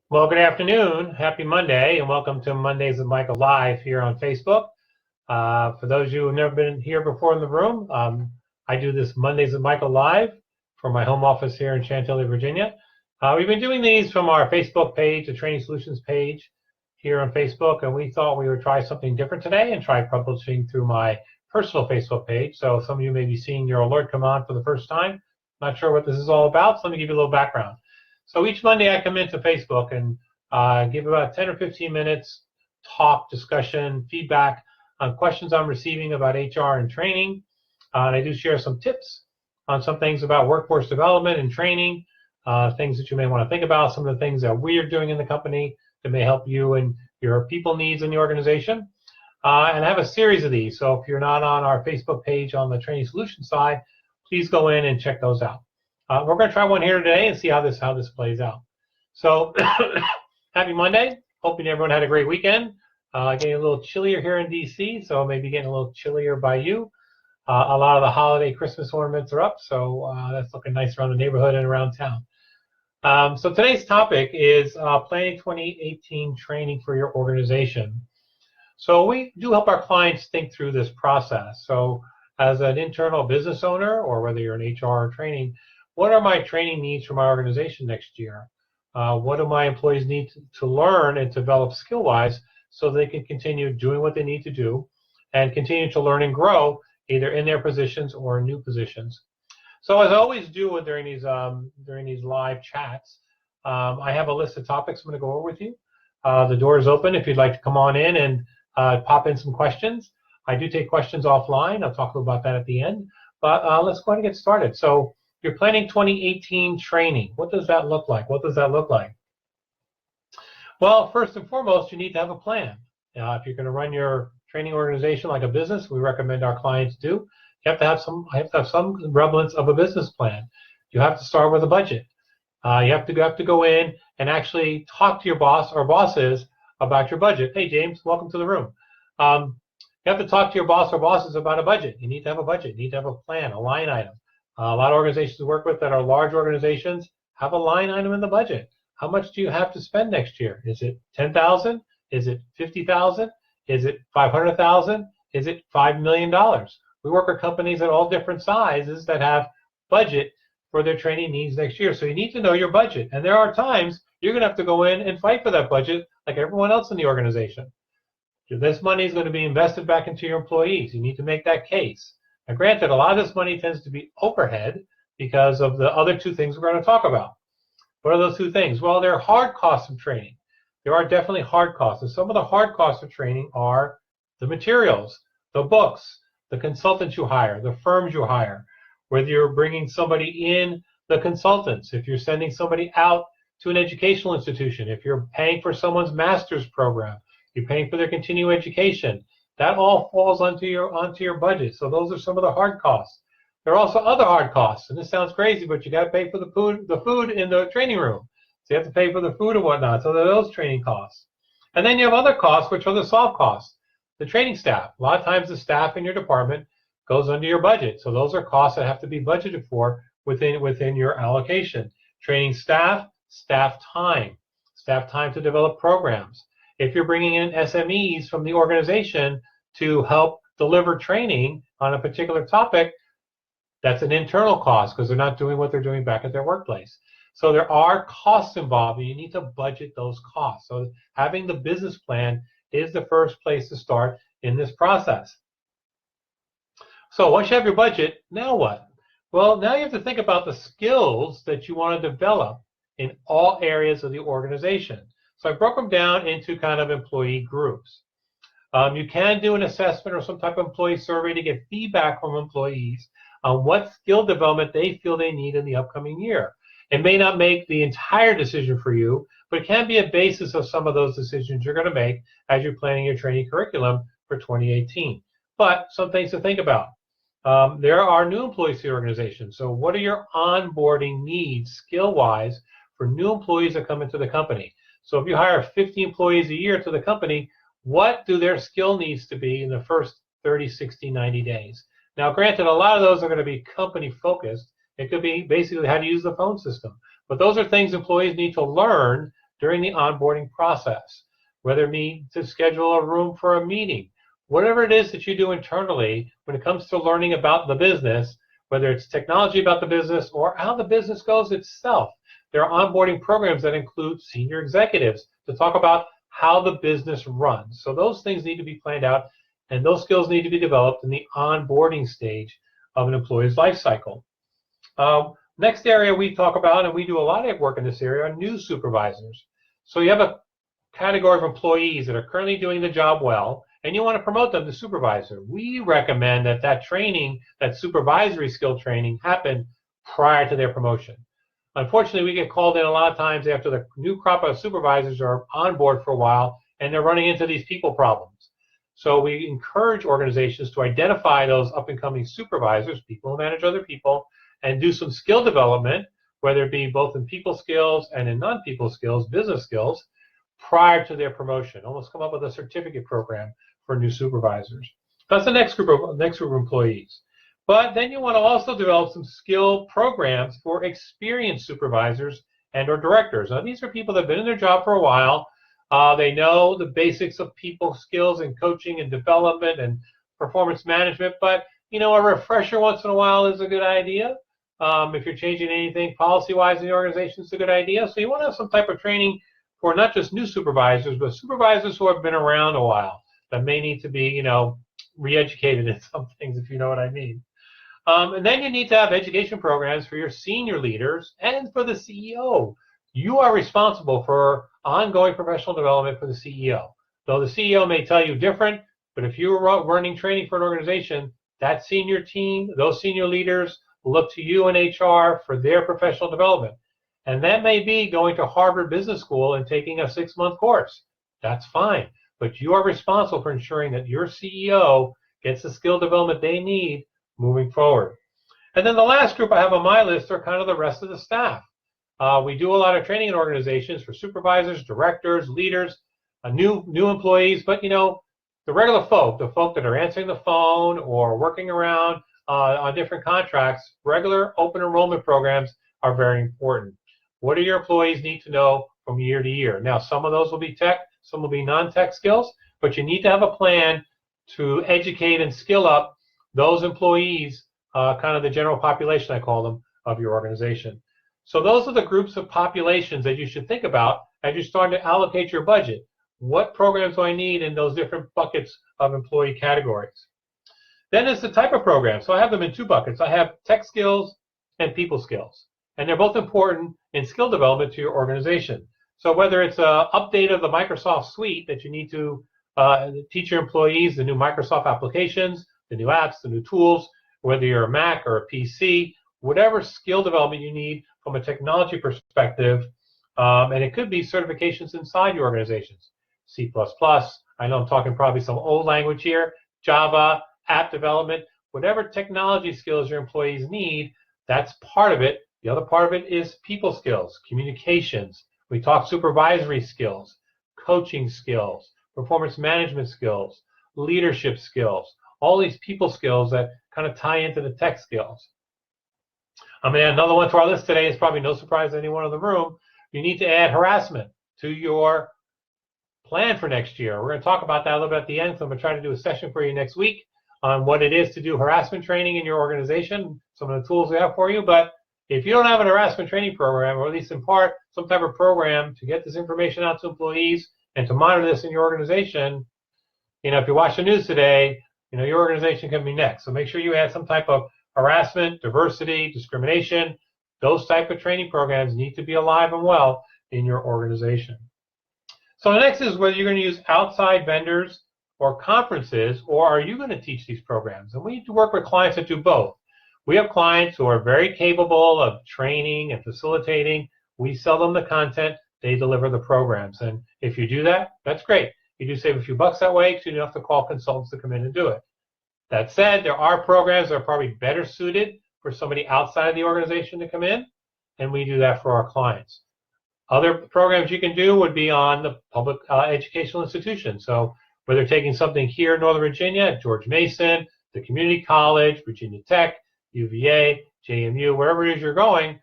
Well, good afternoon. Happy Monday, and welcome to Mondays with Michael Live here on Facebook. For those of you who have never been here before in the room, I do this Mondays with Michael Live from my home office here in Chantilly, Virginia. We've been doing these from our Facebook page, the Training Solutions page here on Facebook, and we thought we would try something different today and try publishing through my personal Facebook page. So some of you may be seeing your alert come on for the first time. Not sure what this is all about, so let me give you a little background. So each Monday I come into Facebook and give about 10 or 15 minutes talk, discussion, feedback on questions I'm receiving about HR and training. And I do share some tips on some things about workforce development and training, things that you may want to think about, some of the things that we are doing in the company that may help you and your people needs in the organization. And I have a series of these. So if you're not on our Facebook page on the Training Solutions side, please go in and check those out. We're going to try one here today and see how this plays out. So happy Monday. Hoping everyone had a great weekend. Getting a little chillier here in DC, so maybe getting a little chillier by you. A lot of the holiday Christmas ornaments are up, so that's looking nice around the neighborhood and around town. So today's topic is planning 2018 training for your organization. So we do help our clients think through this process. So as an internal business owner, or whether you're in HR or training, what are my training needs for my organization next year? What do my employees need to learn and develop skill-wise so they can continue doing what they need to do and continue to learn and grow either in their positions or in new positions? So as I always do during these live chats, I have a list of topics I'm going to go over with you. The door is open if you'd like to come on in and pop in some questions. I do take questions offline. I'll talk about that at the end. But let's go ahead and get started. So you're planning 2018 training. What does that look like? What does that look like? Well, first and foremost, you need to have a plan. If you're going to run your training organization like a business, we recommend our clients do. You have to have some semblance of a business plan. You have to start with a budget. You have to go in and actually talk to your boss or bosses about your budget. Hey, James, welcome to the room. You have to talk to your boss or bosses about a budget. You need to have a budget. You need to have a plan, a line item. A lot of organizations we work with that are large organizations have a line item in the budget. How much do you have to spend next year? Is it $10,000? Is it $50,000? Is it $500,000? Is it $5 million? We work with companies at all different sizes that have budget for their training needs next year. So you need to know your budget. And there are times you're going to have to go in and fight for that budget like everyone else in the organization. This money is going to be invested back into your employees. You need to make that case. Now, granted, a lot of this money tends to be overhead because of the other two things we're going to talk about. What are those two things? Well, there are hard costs of training. There are definitely hard costs. And some of the hard costs of training are the materials, the books, the consultants you hire, the firms you hire, whether you're bringing somebody in, the consultants, if you're sending somebody out to an educational institution, if you're paying for someone's master's program, you're paying for their continuing education. That all falls onto your budget. So those are some of the hard costs. There are also other hard costs, and this sounds crazy, but you got to pay for the food in the training room. So you have to pay for the food and whatnot. So there are those training costs. And then you have other costs, which are the soft costs. The training staff. A lot of times the staff in your department goes under your budget. So those are costs that have to be budgeted for within your allocation. Training staff, staff time to develop programs. If you're bringing in SMEs from the organization to help deliver training on a particular topic, that's an internal cost because they're not doing what they're doing back at their workplace. So there are costs involved, and you need to budget those costs. So having the business plan is the first place to start in this process. So once you have your budget, now what? Well, now you have to think about the skills that you want to develop in all areas of the organization. So I broke them down into kind of employee groups. You can do an assessment or some type of employee survey to get feedback from employees on what skill development they feel they need in the upcoming year. It may not make the entire decision for you, but it can be a basis of some of those decisions you're going to make as you're planning your training curriculum for 2018. But some things to think about. There are new employees to the organization. So what are your onboarding needs skill-wise for new employees that come into the company? So if you hire 50 employees a year to the company, what do their skill needs to be in the first 30, 60, 90 days? Now, granted, a lot of those are going to be company focused. It could be basically how to use the phone system. But those are things employees need to learn during the onboarding process, whether it be to schedule a room for a meeting, whatever it is that you do internally when it comes to learning about the business, whether it's technology about the business or how the business goes itself. There are onboarding programs that include senior executives to talk about how the business runs. So those things need to be planned out, and those skills need to be developed in the onboarding stage of an employee's life cycle. Next area we talk about, and we do a lot of work in this area, are new supervisors. So you have a category of employees that are currently doing the job well, and you want to promote them to supervisor. We recommend that training, that supervisory skill training, happen prior to their promotion. Unfortunately, we get called in a lot of times after the new crop of supervisors are on board for a while, and they're running into these people problems. So we encourage organizations to identify those up-and-coming supervisors, people who manage other people, and do some skill development, whether it be both in people skills and in non-people skills, business skills, prior to their promotion. Almost come up with a certificate program for new supervisors. That's the next group of employees. But then you want to also develop some skill programs for experienced supervisors and or directors. Now, these are people that have been in their job for a while. They know the basics of people skills and coaching and development and performance management, but a refresher once in a while is a good idea. If you're changing anything policy-wise in the organization, it's a good idea. So you want to have some type of training for not just new supervisors, but supervisors who have been around a while that may need to be, re-educated in some things, if you know what I mean. And then you need to have education programs for your senior leaders and for the CEO. You are responsible for ongoing professional development for the CEO. Though the CEO may tell you different, but if you're running training for an organization, that senior team, those senior leaders look to you and HR for their professional development. And that may be going to Harvard Business School and taking a 6-month course. That's fine. But you are responsible for ensuring that your CEO gets the skill development they need moving forward. And then the last group I have on my list are kind of the rest of the staff. We do a lot of training in organizations for supervisors, directors, leaders, new employees, but the regular folk, the folk that are answering the phone or working around on different contracts, regular open enrollment programs are very important. What do your employees need to know from year to year? Now, some of those will be tech, some will be non-tech skills, but you need to have a plan to educate and skill up those employees, kind of the general population, I call them, of your organization. So those are the groups of populations that you should think about as you're starting to allocate your budget. What programs do I need in those different buckets of employee categories? Then it's the type of program. So I have them in 2 buckets. I have tech skills and people skills. And they're both important in skill development to your organization. So whether it's an update of the Microsoft suite that you need to teach your employees the new Microsoft applications, the new apps, the new tools, whether you're a Mac or a PC, whatever skill development you need from a technology perspective, and it could be certifications inside your organizations. C++, I know I'm talking probably some old language here, Java, app development, whatever technology skills your employees need, that's part of it. The other part of it is people skills, communications. We talk supervisory skills, coaching skills, performance management skills, leadership skills, all these people skills that kind of tie into the tech skills. I mean, another one to our list today is probably no surprise to anyone in the room. You need to add harassment to your plan for next year. We're going to talk about that a little bit at the end, so I'm going to try to do a session for you next week on what it is to do harassment training in your organization, some of the tools we have for you. But if you don't have an harassment training program, or at least in part some type of program to get this information out to employees and to monitor this in your organization, if you watch the news today, your organization can be next. So make sure you add some type of harassment, diversity, discrimination. Those type of training programs need to be alive and well in your organization. So the next is whether you're going to use outside vendors or conferences, or are you going to teach these programs? And we need to work with clients that do both. We have clients who are very capable of training and facilitating. We sell them the content, they deliver the programs. And if you do that, that's great. You do save a few bucks that way because you don't have to call consultants to come in and do it. That said, there are programs that are probably better suited for somebody outside of the organization to come in, and we do that for our clients. Other programs you can do would be on the public educational institutions. So whether taking something here in Northern Virginia at George Mason, the community college, Virginia Tech, UVA, JMU, wherever it is you're going,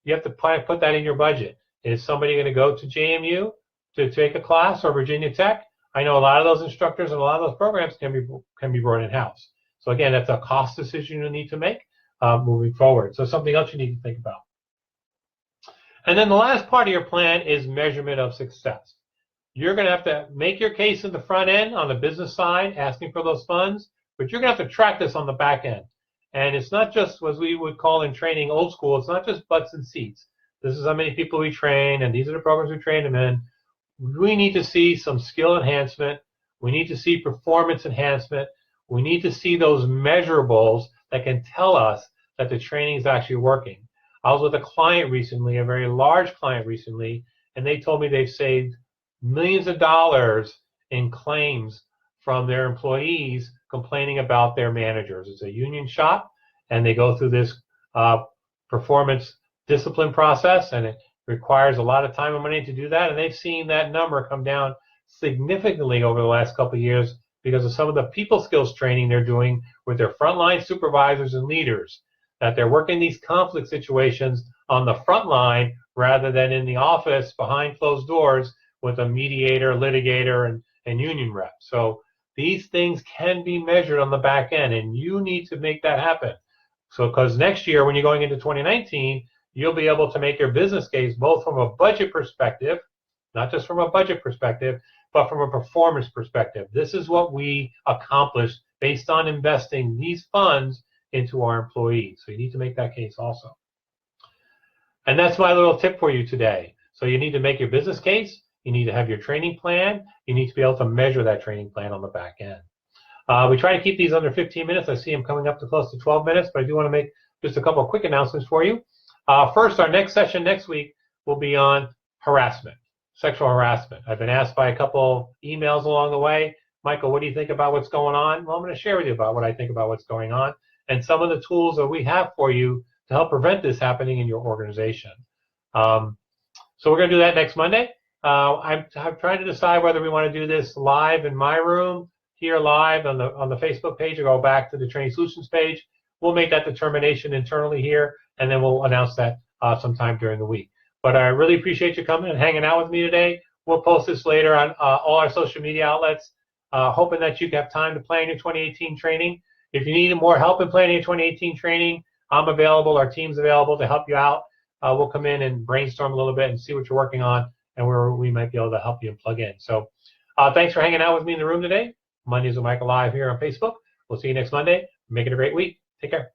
you have to put that in your budget. Is somebody going to go to JMU to take a class or Virginia Tech? I know a lot of those instructors and a lot of those programs can be brought in-house. So again, that's a cost decision you need to make moving forward. So something else you need to think about. And then the last part of your plan is measurement of success. You're going to have to make your case in the front end on the business side, asking for those funds, but you're going to have to track this on the back end. And it's not just what we would call in training old school. It's not just butts and seats. This is how many people we train, and these are the programs we train them in. We need to see some skill enhancement. We need to see performance enhancement. We need to see those measurables that can tell us that the training is actually working. I was with a client recently, a very large client recently, and they told me they've saved millions of dollars in claims from their employees complaining about their managers. It's a union shop, and they go through this performance discipline process, and it requires a lot of time and money to do that, and they've seen that number come down significantly over the last couple of years because of some of the people skills training they're doing with their frontline supervisors and leaders, that they're working these conflict situations on the front line rather than in the office behind closed doors with a mediator, litigator, and union rep. So these things can be measured on the back end, and you need to make that happen. So because next year, when you're going into 2019, you'll be able to make your business case both from a budget perspective, not just from a budget perspective, but from a performance perspective. This is what we accomplished based on investing these funds into our employees. So you need to make that case also. And that's my little tip for you today. So you need to make your business case. You need to have your training plan. You need to be able to measure that training plan on the back end. We try to keep these under 15 minutes. I see them coming up to close to 12 minutes, but I do want to make just a couple of quick announcements for you. First, our next session next week will be on harassment, sexual harassment. I've been asked by a couple emails along the way, Michael, what do you think about what's going on? Well, I'm going to share with you about what I think about what's going on and some of the tools that we have for you to help prevent this happening in your organization. So we're going to do that next Monday. I'm trying to decide whether we want to do this live in my room, here live on the Facebook page, or go back to the Training Solutions page. We'll make that determination internally here, and then we'll announce that sometime during the week. But I really appreciate you coming and hanging out with me today. We'll post this later on all our social media outlets, hoping that you have time to plan your 2018 training. If you need more help in planning your 2018 training, I'm available. Our team's available to help you out. We'll come in and brainstorm a little bit and see what you're working on and where we might be able to help you and plug in. So thanks for hanging out with me in the room today. Mondays with Michael Live here on Facebook. We'll see you next Monday. Make it a great week. Take care.